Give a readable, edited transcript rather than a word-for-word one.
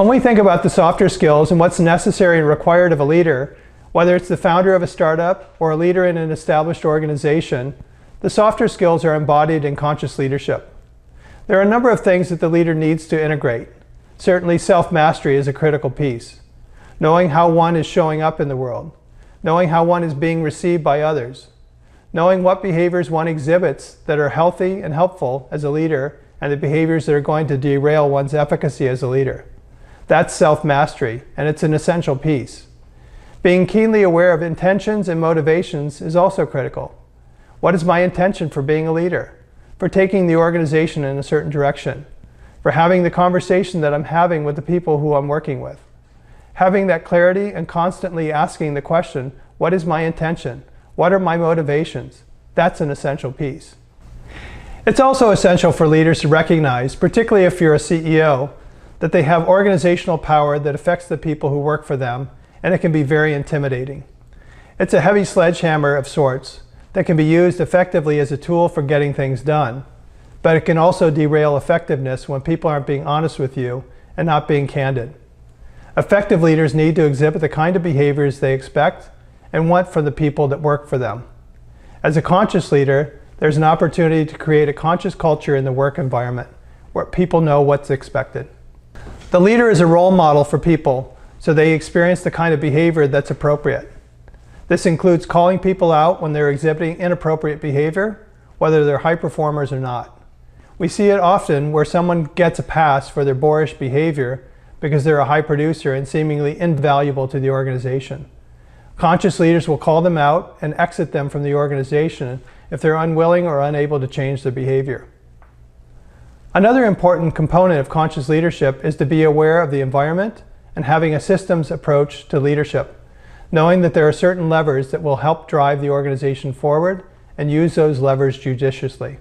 When we think about the softer skills and what's necessary and required of a leader, whether it's the founder of a startup or a leader in an established organization, the softer skills are embodied in conscious leadership. There are a number of things that the leader needs to integrate. Certainly self-mastery is a critical piece. Knowing how one is showing up in the world, knowing how one is being received by others, knowing what behaviors one exhibits that are healthy and helpful as a leader, and the behaviors that are going to derail one's efficacy as a leader. That's self-mastery, and it's an essential piece. Being keenly aware of intentions and motivations is also critical. What is my intention for being a leader? For taking the organization in a certain direction? For having the conversation that I'm having with the people who I'm working with? Having that clarity and constantly asking the question, what is my intention? What are my motivations? That's an essential piece. It's also essential for leaders to recognize, particularly if you're a CEO, that they have organizational power that affects the people who work for them, and it can be very intimidating. It's a heavy sledgehammer of sorts that can be used effectively as a tool for getting things done, but it can also derail effectiveness when people aren't being honest with you and not being candid. Effective leaders need to exhibit the kind of behaviors they expect and want from the people that work for them. As a conscious leader, there's an opportunity to create a conscious culture in the work environment where people know what's expected. The leader is a role model for people, so they experience the kind of behavior that's appropriate. This includes calling people out when they're exhibiting inappropriate behavior, whether they're high performers or not. We see it often where someone gets a pass for their boorish behavior because they're a high producer and seemingly invaluable to the organization. Conscious leaders will call them out and exit them from the organization if they're unwilling or unable to change their behavior. Another important component of conscious leadership is to be aware of the environment and having a systems approach to leadership, knowing that there are certain levers that will help drive the organization forward and use those levers judiciously.